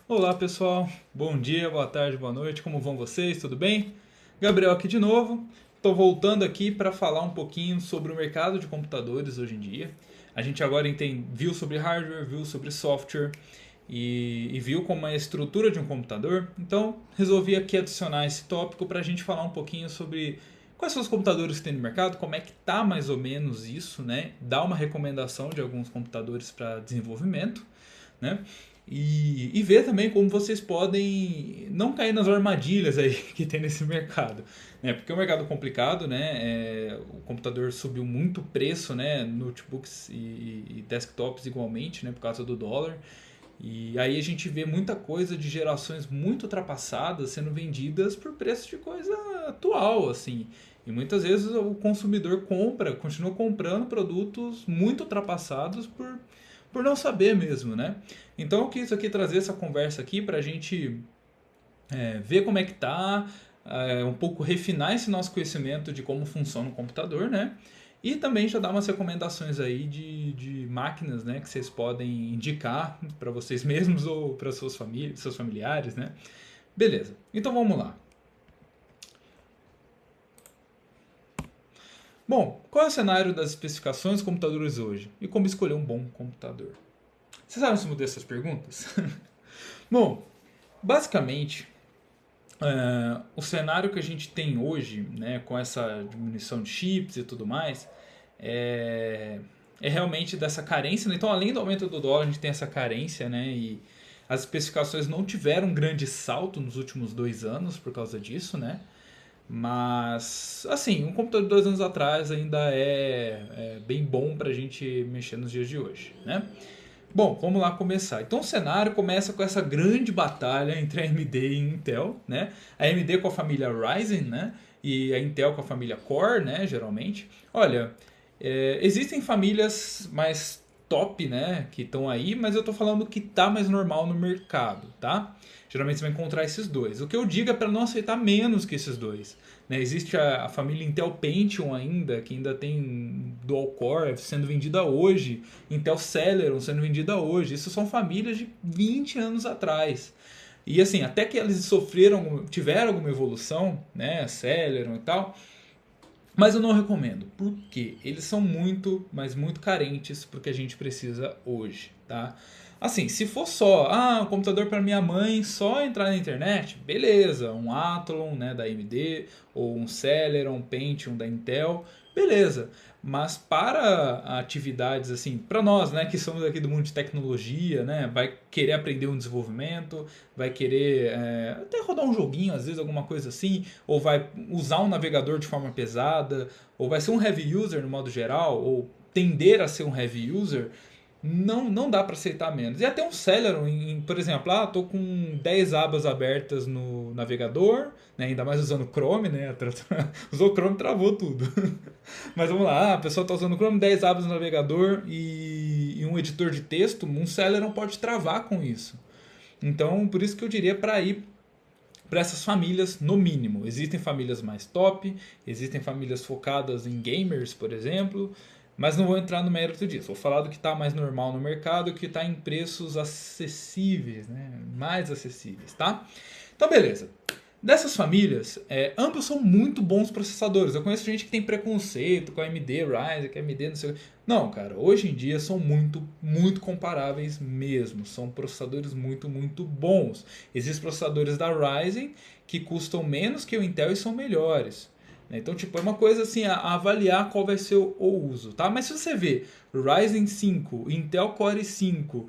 Olá pessoal, bom dia, boa tarde, boa noite, como vão vocês? Tudo bem? Gabriel aqui de novo. Estou voltando aqui para falar um pouquinho sobre o mercado de computadores hoje em dia. A gente agora viu sobre hardware, viu sobre software e viu como é a estrutura de um computador. Então resolvi aqui adicionar esse tópico para a gente falar um pouquinho sobre quais são os computadores que tem no mercado, como é que tá mais ou menos isso, né? Dar uma recomendação de alguns computadores para desenvolvimento, né? E ver também como vocês podem não cair nas armadilhas aí que tem nesse mercado, né? Porque é um mercado complicado, né? O computador subiu muito o preço, né? Notebooks e desktops igualmente, né? Por causa do dólar. E aí a gente vê muita coisa de gerações muito ultrapassadas sendo vendidas por preço de coisa atual, assim. E muitas vezes o consumidor continua comprando produtos muito ultrapassados por não saber mesmo, né? Então eu quis aqui trazer essa conversa aqui para a gente ver como é que tá, um pouco refinar esse nosso conhecimento de como funciona o computador, né? E também já dar umas recomendações aí de máquinas, né, que vocês podem indicar para vocês mesmos ou para seus familiares, né? Beleza. Então vamos lá. Bom, qual é o cenário das especificações dos computadores hoje e como escolher um bom computador? Você sabe responder essas perguntas? Bom, basicamente, o cenário que a gente tem hoje, né, com essa diminuição de chips e tudo mais, é, é realmente dessa carência, né? Então, além do aumento do dólar, a gente tem essa carência, né? E as especificações não tiveram um grande salto nos últimos 2 anos por causa disso, né? Mas, assim, um computador de 2 anos atrás ainda é bem bom para a gente mexer nos dias de hoje, né? Bom, vamos lá começar. Então o cenário começa com essa grande batalha entre a AMD e a Intel, né? A AMD com a família Ryzen, né? E a Intel com a família Core, né? Geralmente. Olha, existem famílias mais top, né? Que estão aí, mas eu estou falando que tá mais normal no mercado, tá? Geralmente você vai encontrar esses dois. O que eu digo é para não aceitar menos que esses dois. Né? Existe a família Intel Pentium ainda, que ainda tem dual core sendo vendida hoje, Intel Celeron sendo vendida hoje. Isso são famílias de 20 anos atrás. E assim, até que eles tiveram alguma evolução, né, Celeron e tal, mas eu não recomendo, porque eles são muito, mas muito carentes pro que a gente precisa hoje, tá? Assim, se for só, um computador para minha mãe só entrar na internet, beleza, um Athlon, né, da AMD, ou um Celeron, um Pentium da Intel, beleza. Mas para atividades assim, para nós, né, que somos aqui do mundo de tecnologia, né, vai querer aprender um desenvolvimento, vai querer até rodar um joguinho, às vezes alguma coisa assim, ou vai usar um navegador de forma pesada, ou vai ser um heavy user no modo geral, ou tender a ser um heavy user, não dá para aceitar menos. E até um Celeron, por exemplo, tô com 10 abas abertas no navegador, né, ainda mais usando Chrome, né? Usou Chrome, travou tudo. Mas vamos lá, a pessoa está usando Chrome, 10 abas no navegador e um editor de texto, um Celeron pode travar com isso. Então, por isso que eu diria para ir para essas famílias no mínimo. Existem famílias mais top, existem famílias focadas em gamers, por exemplo, mas não vou entrar no mérito disso. Vou falar do que está mais normal no mercado, que está em preços acessíveis, né? Mais acessíveis, tá? Então, beleza. Dessas famílias, ambos são muito bons processadores. Eu conheço gente que tem preconceito com a AMD Ryzen, que a AMD não sei o que. Não, cara, hoje em dia são muito, muito comparáveis mesmo. São processadores muito, muito bons. Existem processadores da Ryzen que custam menos que o Intel e são melhores. Então, tipo, é uma coisa assim, a avaliar qual vai ser o uso, tá? Mas se você vê Ryzen 5, Intel Core 5,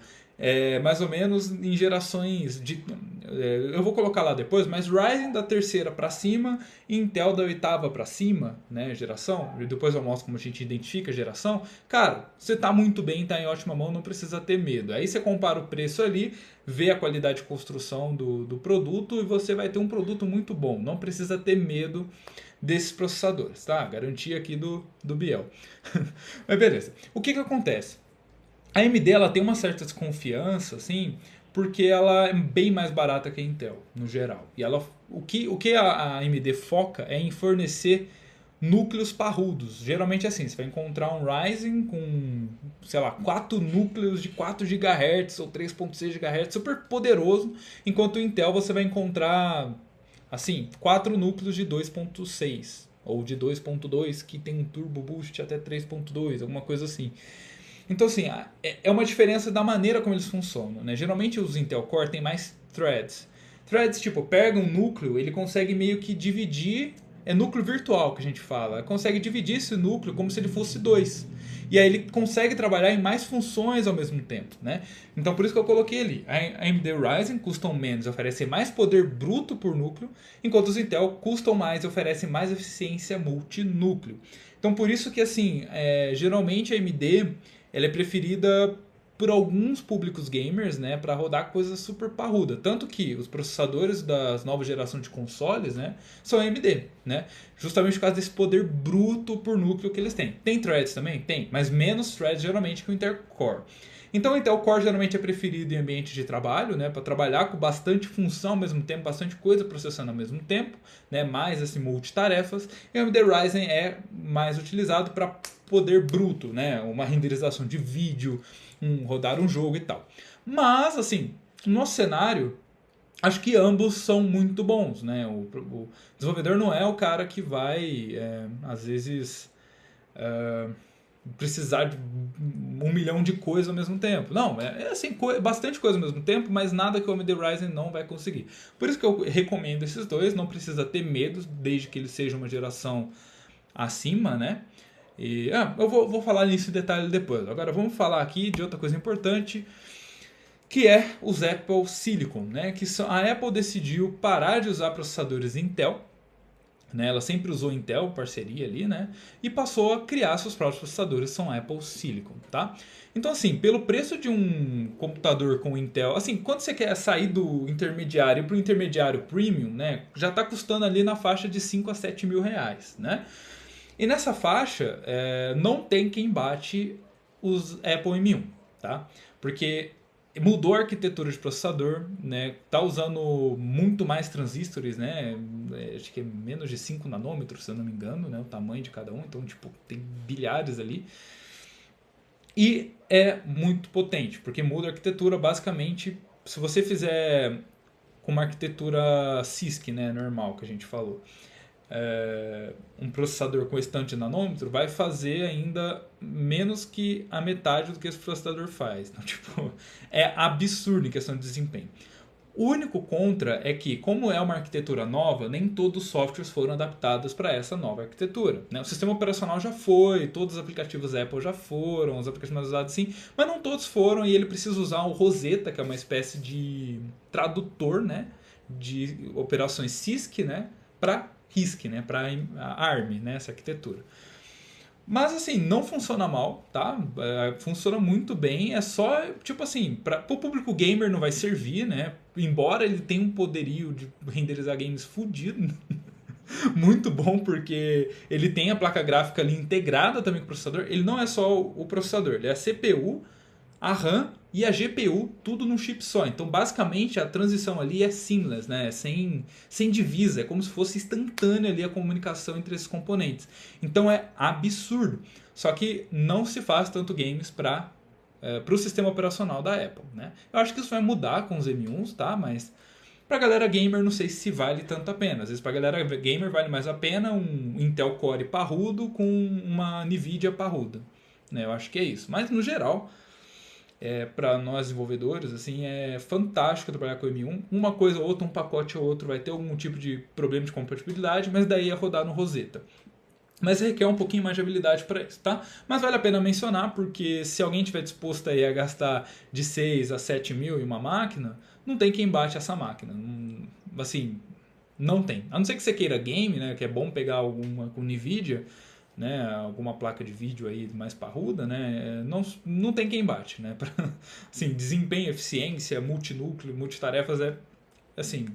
mais ou menos em gerações de. Eu vou colocar lá depois, mas Ryzen da terceira para cima, Intel da oitava para cima, né, geração. E depois eu mostro como a gente identifica a geração. Cara, você tá muito bem, tá em ótima mão, não precisa ter medo. Aí você compara o preço ali, vê a qualidade de construção do produto e você vai ter um produto muito bom. Não precisa ter medo desses processadores, tá? Garantia aqui do Biel. Mas beleza. O que acontece? A AMD ela tem uma certa desconfiança, assim, porque ela é bem mais barata que a Intel, no geral. E ela, o que a AMD foca é em fornecer núcleos parrudos. Geralmente é assim, você vai encontrar um Ryzen com, sei lá, 4 núcleos de 4 GHz ou 3.6 GHz, super poderoso, enquanto o Intel você vai encontrar, assim, 4 núcleos de 2.6 ou de 2.2 que tem um turbo boost até 3.2, alguma coisa assim. Então, assim, é uma diferença da maneira como eles funcionam, né? Geralmente os Intel Core tem mais threads. Threads, tipo, pega um núcleo, ele consegue meio que dividir, é núcleo virtual que a gente fala, consegue dividir esse núcleo como se ele fosse dois. E aí ele consegue trabalhar em mais funções ao mesmo tempo, né? Então por isso que eu coloquei ali. A AMD Ryzen custam menos, oferece mais poder bruto por núcleo, enquanto os Intel custam mais e oferecem mais eficiência multinúcleo. Então por isso que assim, geralmente a AMD ela é preferida por alguns públicos gamers, né, para rodar coisas super parruda. Tanto que os processadores das novas gerações de consoles, né, são AMD, né, justamente por causa desse poder bruto por núcleo que eles têm. Tem threads também? Tem, mas menos threads geralmente que o Intel Core. Então o Intel Core geralmente é preferido em ambiente de trabalho, né, para trabalhar com bastante função ao mesmo tempo, bastante coisa processando ao mesmo tempo, né, mais assim multitarefas. E o AMD Ryzen é mais utilizado para poder bruto, né, uma renderização de vídeo, rodar um jogo e tal. Mas, assim, no cenário, acho que ambos são muito bons, né? O desenvolvedor não é o cara que vai, às vezes, precisar de 1 milhão de coisas ao mesmo tempo. Não, assim, bastante coisa ao mesmo tempo, mas nada que o AMD Ryzen não vai conseguir. Por isso que eu recomendo esses dois, não precisa ter medo, desde que eles sejam uma geração acima, né? E, eu vou falar nisso em detalhe depois. Agora vamos falar aqui de outra coisa importante, que é os Apple Silicon, né? A Apple decidiu parar de usar processadores Intel, né? Ela sempre usou Intel, parceria ali, né? E passou a criar seus próprios processadores, são Apple Silicon, tá? Então, assim, pelo preço de um computador com Intel, assim, quando você quer sair do intermediário para o intermediário premium, né? Já está custando ali na faixa de 5 a 7 mil reais, né? E nessa faixa, não tem quem bate os Apple M1, tá? Porque mudou a arquitetura de processador, né? Tá usando muito mais transistores, né? Acho que é menos de 5 nanômetros, se eu não me engano, né? O tamanho de cada um, então, tipo, tem bilhares ali. E é muito potente, porque muda a arquitetura, basicamente, se você fizer com uma arquitetura CISC, né? Normal, que a gente falou. Um processador com esse tanto de nanômetro vai fazer ainda menos que a metade do que esse processador faz. Então, tipo, é absurdo em questão de desempenho. O único contra é que, como é uma arquitetura nova, nem todos os softwares foram adaptados para essa nova arquitetura, né? O sistema operacional já foi, todos os aplicativos Apple já foram, os aplicativos mais usados sim, mas não todos foram, e ele precisa usar o Rosetta, que é uma espécie de tradutor, né, de operações CISC, né, para RISC, né, para ARM, né, essa arquitetura. Mas assim, não funciona mal, tá? Funciona muito bem, é só, tipo assim, para o público gamer não vai servir, né? Embora ele tenha um poderio de renderizar games fudido, muito bom, porque ele tem a placa gráfica ali integrada também com o processador. Ele não é só o processador, ele é a CPU, a RAM e a GPU, tudo num chip só. Então, basicamente, a transição ali é seamless, né? Sem divisa, é como se fosse instantânea ali a comunicação entre esses componentes. Então, é absurdo. Só que não se faz tanto games para o sistema operacional da Apple, né? Eu acho que isso vai mudar com os M1s, tá? Mas pra galera gamer, não sei se vale tanto a pena. Às vezes pra galera gamer vale mais a pena um Intel Core parrudo com uma Nvidia parruda, né? Eu acho que é isso. Mas, no geral, para nós desenvolvedores, assim, é fantástico trabalhar com o M1. Uma coisa ou outra, um pacote ou outro vai ter algum tipo de problema de compatibilidade, mas daí é rodar no Rosetta. Mas requer um pouquinho mais de habilidade para isso, tá? Mas vale a pena mencionar, porque se alguém estiver disposto aí a gastar de 6 a 7 mil em uma máquina, não tem quem bate essa máquina. Assim, não tem. A não ser que você queira game, né? Que é bom pegar alguma com NVIDIA, né, alguma placa de vídeo aí mais parruda, né, não tem quem bate, né, assim, desempenho, eficiência, multinúcleo, multitarefas é, assim,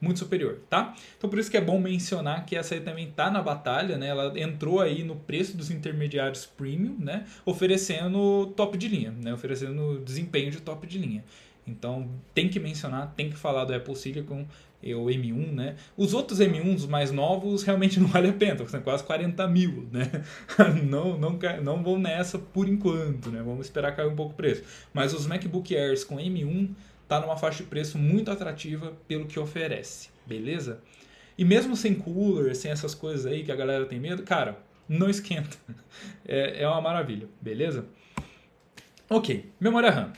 muito superior, tá? Então por isso que é bom mencionar que essa aí também tá na batalha, né, ela entrou aí no preço dos intermediários premium, né, oferecendo top de linha, né, oferecendo desempenho de top de linha. Então tem que mencionar, tem que falar do Apple Silicon, o M1, né? Os outros M1s mais novos realmente não vale a pena, são quase 40 mil, né? Não vão nessa por enquanto, né? Vamos esperar cair um pouco o preço. Mas os MacBook Airs com M1 tá numa faixa de preço muito atrativa pelo que oferece, beleza? E mesmo sem cooler, sem essas coisas aí que a galera tem medo, cara, não esquenta. É uma maravilha, beleza? Ok, memória RAM.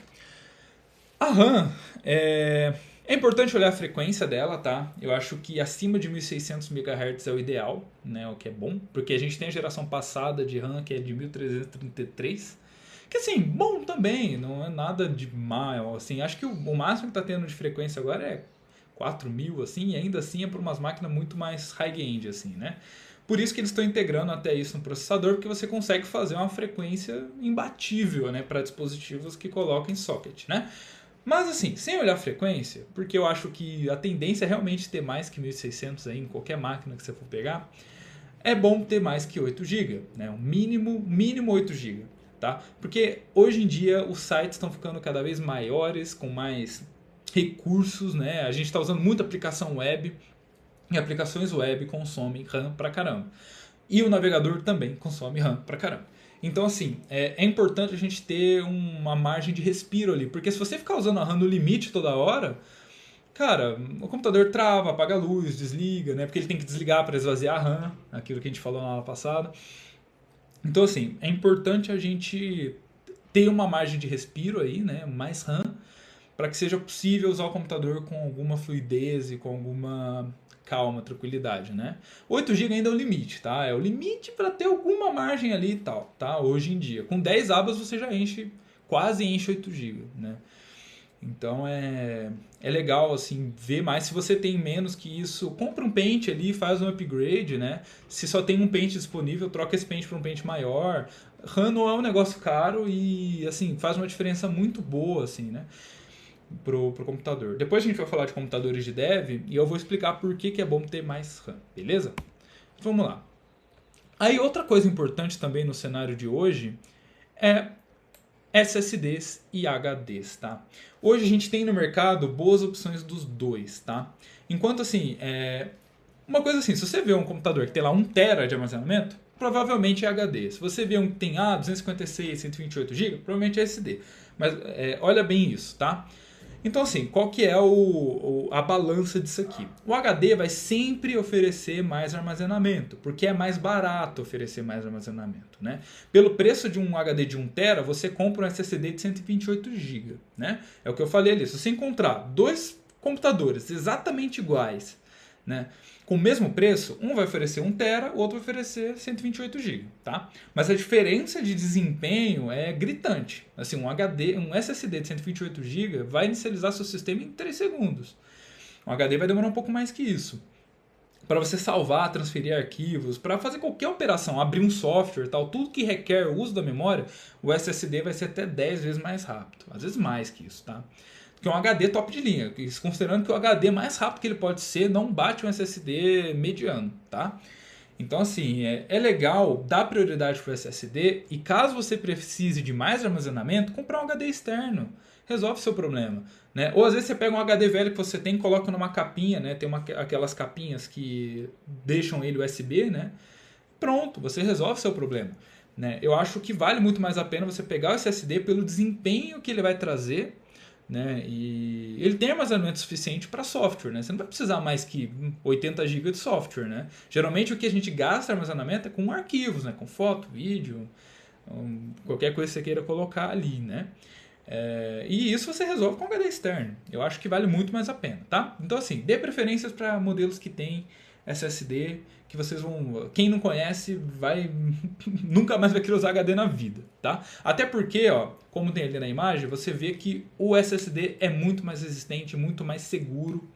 A RAM é importante olhar a frequência dela, tá? Eu acho que acima de 1600 MHz é o ideal, né? O que é bom, porque a gente tem a geração passada de RAM que é de 1333, que assim, bom também, não é nada de mal, assim. Acho que o máximo que tá tendo de frequência agora é 4000, assim, e ainda assim é para umas máquinas muito mais high-end, assim, né? Por isso que eles estão integrando até isso no processador, porque você consegue fazer uma frequência imbatível, né, para dispositivos que colocam em socket, né? Mas assim, sem olhar a frequência, porque eu acho que a tendência é realmente ter mais que 1600 aí em qualquer máquina que você for pegar, é bom ter mais que 8 GB, né? O mínimo 8 GB, tá? Porque hoje em dia os sites estão ficando cada vez maiores, com mais recursos, né? A gente está usando muita aplicação web, e aplicações web consomem RAM pra caramba. E o navegador também consome RAM pra caramba. Então, assim, é importante a gente ter uma margem de respiro ali. Porque se você ficar usando a RAM no limite toda hora, cara, o computador trava, apaga a luz, desliga, né? Porque ele tem que desligar para esvaziar a RAM, aquilo que a gente falou na aula passada. Então, assim, é importante a gente ter uma margem de respiro aí, né? Mais RAM, para que seja possível usar o computador com alguma fluidez e com alguma calma, tranquilidade, né? 8 GB ainda é o limite, tá? É o limite para ter alguma margem ali e tal, tá? Hoje em dia. Com 10 abas você já enche, quase enche 8 GB, né? Então é legal assim ver mais. Se você tem menos que isso, compra um pente ali, faz um upgrade, né? Se só tem um pente disponível, troca esse pente para um pente maior. RAM não é um negócio caro e assim faz uma diferença muito boa assim, né? Pro computador. Depois a gente vai falar de computadores de dev e eu vou explicar por que é bom ter mais RAM, beleza? Vamos lá. Aí outra coisa importante também no cenário de hoje é SSDs e HDs, tá? Hoje a gente tem no mercado boas opções dos dois, tá? Enquanto assim, uma coisa assim, se você vê um computador que tem lá 1 TB de armazenamento, provavelmente é HD. Se você vê um que tem 256, 128 GB, provavelmente é SD. Mas olha bem isso, tá? Então assim, qual que é a balança disso aqui? O HD vai sempre oferecer mais armazenamento, porque é mais barato oferecer mais armazenamento, né? Pelo preço de um HD de 1 TB, você compra um SSD de 128 GB, né? É o que eu falei ali, se você encontrar dois computadores exatamente iguais, né, com o mesmo preço, um vai oferecer 1 TB, o outro vai oferecer 128 GB, tá? Mas a diferença de desempenho é gritante. Assim, um SSD de 128 GB vai inicializar seu sistema em 3 segundos. Um HD vai demorar um pouco mais que isso. Para você salvar, transferir arquivos, para fazer qualquer operação, abrir um software, tal, tudo que requer o uso da memória, o SSD vai ser até 10 vezes mais rápido, às vezes mais que isso, tá? Que é um HD top de linha, considerando que o HD mais rápido que ele pode ser não bate um SSD mediano, tá? Então assim, é legal dar prioridade para o SSD e caso você precise de mais armazenamento, comprar um HD externo, resolve seu problema, né? Ou às vezes você pega um HD velho que você tem e coloca numa capinha, né? Tem aquelas capinhas que deixam ele USB, né? Pronto, você resolve seu problema, né? Eu acho que vale muito mais a pena você pegar o SSD pelo desempenho que ele vai trazer, né? E ele tem armazenamento suficiente para software, né? Você não vai precisar mais que 80 GB de software, né? Geralmente o que a gente gasta armazenamento é com arquivos, né? Com foto, vídeo, qualquer coisa que você queira colocar ali, né? E isso você resolve com HD externo. Eu acho que vale muito mais a pena, tá? Então assim, dê preferências para modelos que tem SSD, que vocês vão... Quem não conhece vai nunca mais vai querer usar HD na vida, tá? Até porque, ó, como tem ali na imagem, você vê que o SSD é muito mais resistente, muito mais seguro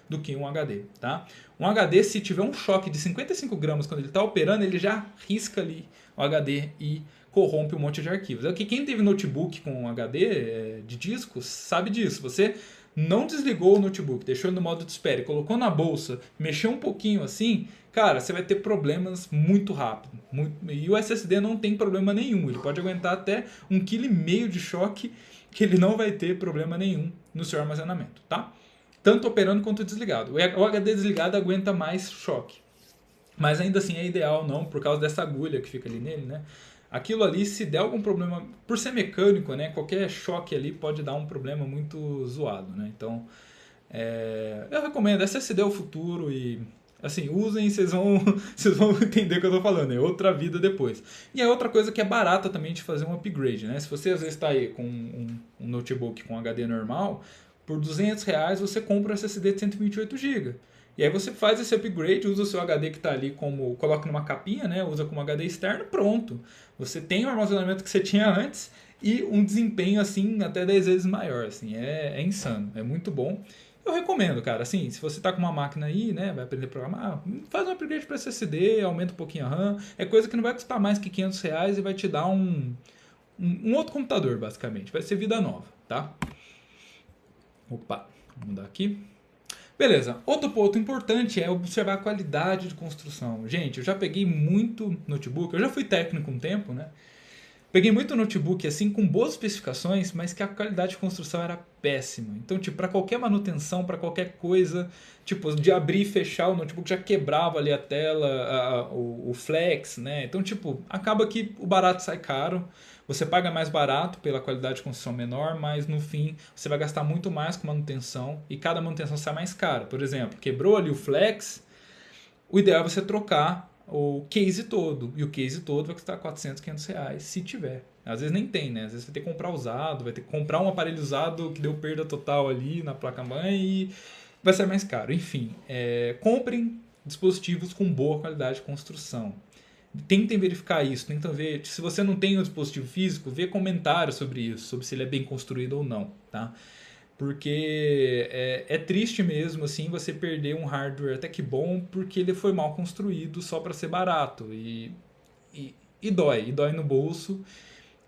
do que um HD, tá? Um HD, se tiver um choque de 55 gramas quando ele está operando, ele já risca ali o HD e corrompe um monte de arquivos. É que quem teve notebook com HD de discos sabe disso. Você não desligou o notebook, deixou ele no modo de espera, colocou na bolsa, mexeu um pouquinho assim, cara, você vai ter problemas muito rápido. E o SSD não tem problema nenhum, ele pode aguentar até 1,5 kg de choque que ele não vai ter problema nenhum no seu armazenamento, tá? Tanto operando quanto desligado. O HD desligado aguenta mais choque. Mas ainda assim é ideal não, por causa dessa agulha que fica ali nele, né? Aquilo ali, se der algum problema, por ser mecânico, né? Qualquer choque ali pode dar um problema muito zoado, né? Então, eu recomendo, SSD é o futuro e, assim, usem e vocês vão, vocês vão entender o que eu tô falando, é outra vida depois. E é outra coisa que é barata também de fazer um upgrade, né? Se você às vezes está aí com um notebook com HD normal, por R$ 200 você compra um SSD de 128 GB. E aí você faz esse upgrade, usa o seu HD que está ali como, coloca numa capinha, né? Usa como HD externo, pronto. Você tem o armazenamento que você tinha antes e um desempenho assim até 10 vezes maior, assim, é insano, é muito bom. Eu recomendo, cara, assim, se você está com uma máquina aí, né, vai aprender a programar, faz um upgrade para SSD, aumenta um pouquinho a RAM, é coisa que não vai custar mais que R$ 500 e vai te dar um outro computador, basicamente, vai ser vida nova, tá? Opa, vou mudar aqui. Beleza, outro ponto importante é observar a qualidade de construção. Gente, eu já peguei muito notebook, eu já fui técnico um tempo, né? Peguei muito notebook assim com boas especificações, mas que a qualidade de construção era péssima. Então, tipo, para qualquer manutenção, para qualquer coisa, tipo, de abrir e fechar o notebook já quebrava ali a tela, o flex, né? Então, tipo, acaba que o barato sai caro. Você paga mais barato pela qualidade de construção menor, mas no fim você vai gastar muito mais com manutenção e cada manutenção sai mais cara. Por exemplo, quebrou ali o flex, o ideal é você trocar o case todo. E o case todo vai custar R$ 400, R$ 500, se tiver. Às vezes nem tem, né? Às vezes vai ter que comprar usado, vai ter que comprar um aparelho usado que deu perda total ali na placa-mãe e vai ser mais caro. Enfim, comprem dispositivos com boa qualidade de construção. Tentem verificar isso, tentem ver. Se você não tem o dispositivo físico, vê comentários sobre isso, sobre se ele é bem construído ou não, tá? Porque é triste mesmo assim você perder um hardware até que bom porque ele foi mal construído só para ser barato e dói no bolso.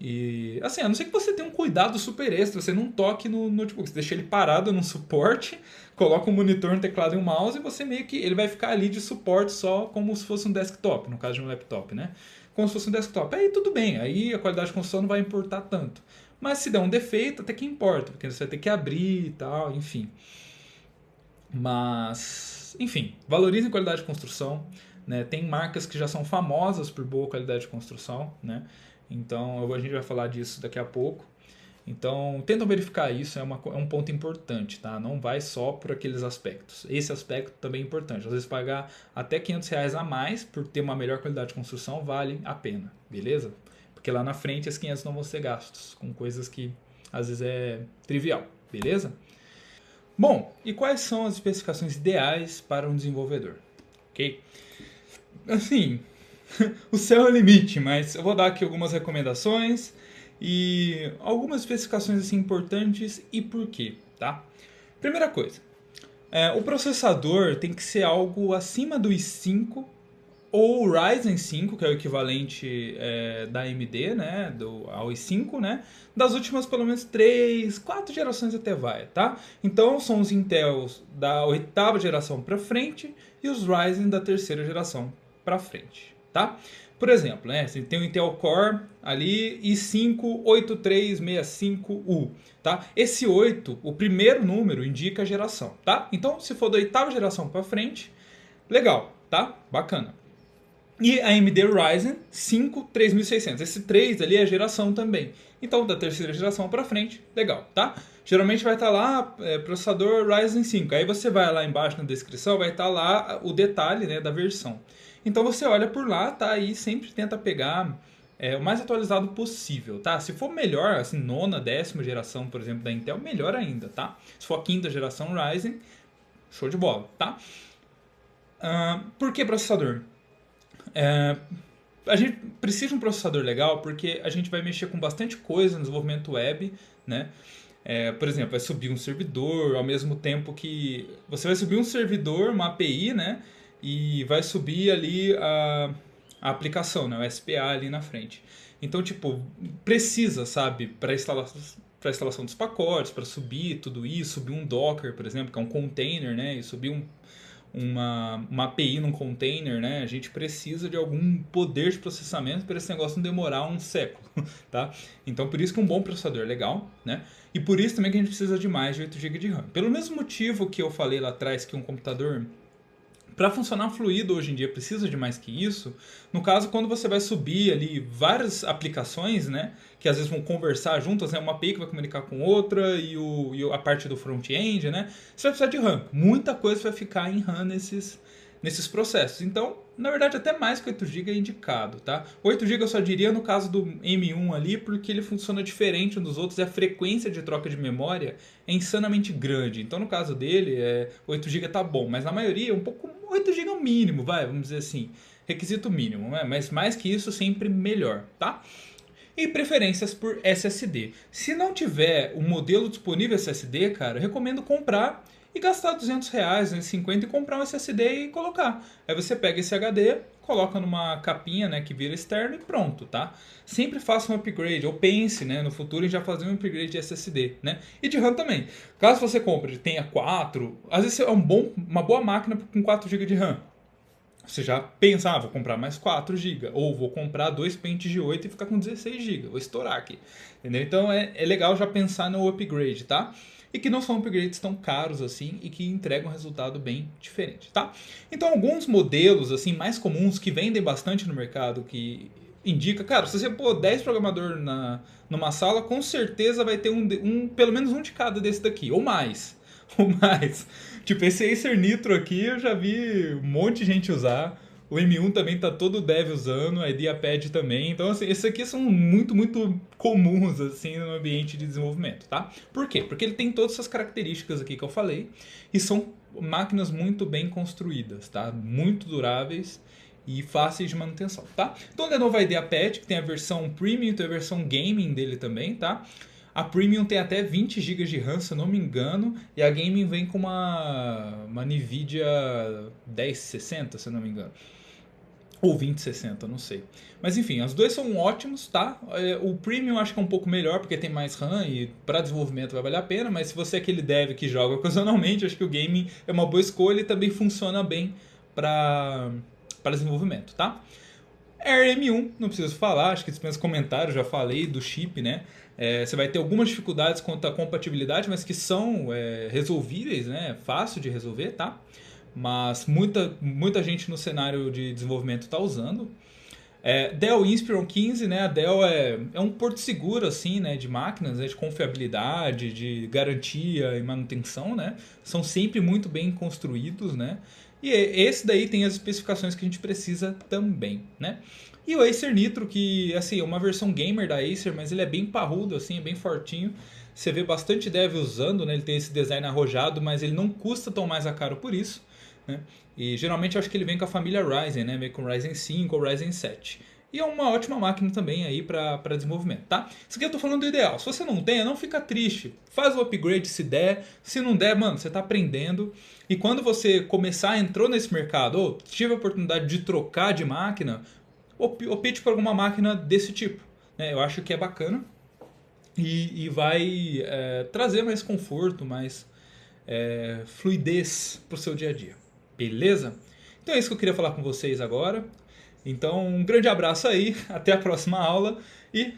E assim, a não ser que você tenha um cuidado super extra, você não toque no notebook, você deixa ele parado no suporte, coloca um monitor, um teclado e um mouse e você meio que ele vai ficar ali de suporte só como se fosse um desktop, no caso de um laptop, né? Como se fosse um desktop. Aí tudo bem, aí a qualidade de construção não vai importar tanto. Mas se der um defeito, até que importa, porque você vai ter que abrir e tal, enfim. Mas, enfim, valorizem a qualidade de construção, né? Tem marcas que já são famosas por boa qualidade de construção, né? Então a gente vai falar disso daqui a pouco. Então tentam verificar isso, é um ponto importante, tá? Não vai só por aqueles aspectos. Esse aspecto também é importante. Às vezes pagar até R$ 500 a mais por ter uma melhor qualidade de construção vale a pena, beleza? Porque lá na frente esses 500 não vão ser gastos com coisas que às vezes é trivial, beleza? Bom, e quais são as especificações ideais para um desenvolvedor? Ok? Assim, o céu é o limite, mas eu vou dar aqui algumas recomendações e algumas especificações assim importantes e por quê, tá? Primeira coisa, o processador tem que ser algo acima do i5 ou Ryzen 5, que é o equivalente da AMD, né, ao i5, né, das últimas pelo menos 3, 4 gerações até vai, tá? Então são os Intels da 8ª geração para frente e os Ryzen da 3ª geração para frente, tá? Por exemplo, né, você tem o Intel Core ali i5 8365U, tá? Esse 8, o primeiro número indica a geração, tá? Então se for da 8ª geração para frente, legal, tá? Bacana. E a AMD Ryzen 5 3600. Esse 3 ali é a geração também. Então, da 3ª geração para frente, legal, tá? Geralmente vai estar lá processador Ryzen 5. Aí você vai lá embaixo na descrição, vai estar lá o detalhe, né, da versão. Então você olha por lá, tá? E sempre tenta pegar o mais atualizado possível, tá? Se for melhor, assim, 9ª, 10ª geração, por exemplo, da Intel, melhor ainda, tá? Se for a 5ª geração Ryzen, show de bola, tá? Por que processador? A gente precisa de um processador legal porque a gente vai mexer com bastante coisa no desenvolvimento web, né? Por exemplo, vai subir um servidor ao mesmo tempo que você vai subir um servidor, uma API, né? E vai subir ali a aplicação, né? O SPA ali na frente. Então, tipo, precisa, sabe, para instalação dos pacotes, para subir tudo isso, subir um Docker, por exemplo, que é um container, né? E subir uma API num container, né? A gente precisa de algum poder de processamento para esse negócio não demorar um século, tá? Então por isso que um bom processador é legal, né? E por isso também que a gente precisa de mais de 8 GB de RAM. Pelo mesmo motivo que eu falei lá atrás que um computador para funcionar fluido hoje em dia precisa de mais que isso. No caso, quando você vai subir ali várias aplicações, né, que às vezes vão conversar juntas, né, uma API que vai comunicar com outra e a parte do front-end, né, você vai precisar de RAM. Muita coisa vai ficar em RAM nesses processos. Então, na verdade, até mais que 8 GB é indicado, tá? 8 GB eu só diria no caso do M1 ali, porque ele funciona diferente um dos outros e a frequência de troca de memória é insanamente grande. Então, no caso dele, 8 GB tá bom, mas na maioria, 8 GB é o mínimo, vamos dizer assim. Requisito mínimo, né? Mas mais que isso, sempre melhor, tá? E preferências por SSD. Se não tiver um modelo disponível SSD, cara, eu recomendo comprar e gastar R$200, 250 e comprar um SSD e colocar. Aí você pega esse HD, coloca numa capinha, né, que vira externo e pronto, tá? Sempre faça um upgrade, ou pense, né, no futuro em já fazer um upgrade de SSD, né? E de RAM também. Caso você compre, tenha 4, às vezes é uma boa máquina com 4 GB de RAM. Você já pensa, vou comprar mais 4 GB, ou vou comprar 2 pentes de 8 e ficar com 16 GB, vou estourar aqui. Entendeu? Então é legal já pensar no upgrade, tá? E que não são upgrades tão caros assim e que entregam um resultado bem diferente, tá? Então alguns modelos assim mais comuns que vendem bastante no mercado, que indica, cara, se você pôr 10 programadores numa sala, com certeza vai ter pelo menos um de cada desse daqui, ou mais. Ou mais. Tipo, esse Acer Nitro aqui eu já vi um monte de gente usar. O M1 também tá todo dev usando, a IdeaPad também. Então, assim, esses aqui são muito, muito comuns, assim, no ambiente de desenvolvimento, tá? Por quê? Porque ele tem todas essas características aqui que eu falei e são máquinas muito bem construídas, tá? Muito duráveis e fáceis de manutenção, tá? Então, o Lenovo IdeaPad, que tem a versão Premium, tem a versão Gaming dele também, tá? A Premium tem até 20 GB de RAM, se eu não me engano, e a Gaming vem com uma NVIDIA 1060, se eu não me engano. Ou 2060, não sei. Mas enfim, as duas são ótimos, tá? O Premium acho que é um pouco melhor porque tem mais RAM e para desenvolvimento vai valer a pena, mas se você é aquele dev que joga ocasionalmente, acho que o Gaming é uma boa escolha e também funciona bem para desenvolvimento, tá? Air M1, não preciso falar, acho que dispensa comentários, já falei do chip, né? Você vai ter algumas dificuldades quanto à compatibilidade, mas que são resolvíveis, né? Fácil de resolver, tá? Mas muita gente no cenário de desenvolvimento está usando. Dell Inspiron 15, né? A Dell é um porto seguro assim, né? De máquinas, né? De confiabilidade, de garantia e manutenção, né? São sempre muito bem construídos, né? E esse daí tem as especificações que a gente precisa também, né? E o Acer Nitro, que assim, é uma versão gamer da Acer, mas ele é bem parrudo, assim, é bem fortinho. Você vê bastante dev usando, né? Ele tem esse design arrojado, mas ele não custa tão mais a caro por isso, né? E geralmente eu acho que ele vem com a família Ryzen, né? Vem com Ryzen 5 ou Ryzen 7. E é uma ótima máquina também aí para desenvolvimento, tá? Isso aqui eu tô falando do ideal. Se você não tem, não fica triste. Faz o upgrade se der. Se não der, mano, você tá aprendendo. E quando você entrou nesse mercado, ou tive a oportunidade de trocar de máquina, opte por alguma máquina desse tipo, né? Eu acho que é bacana e vai trazer mais conforto, mais fluidez pro seu dia a dia. Beleza? Então é isso que eu queria falar com vocês agora. Então, um grande abraço aí, até a próxima aula e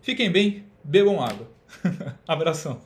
fiquem bem, bebam água. Abração.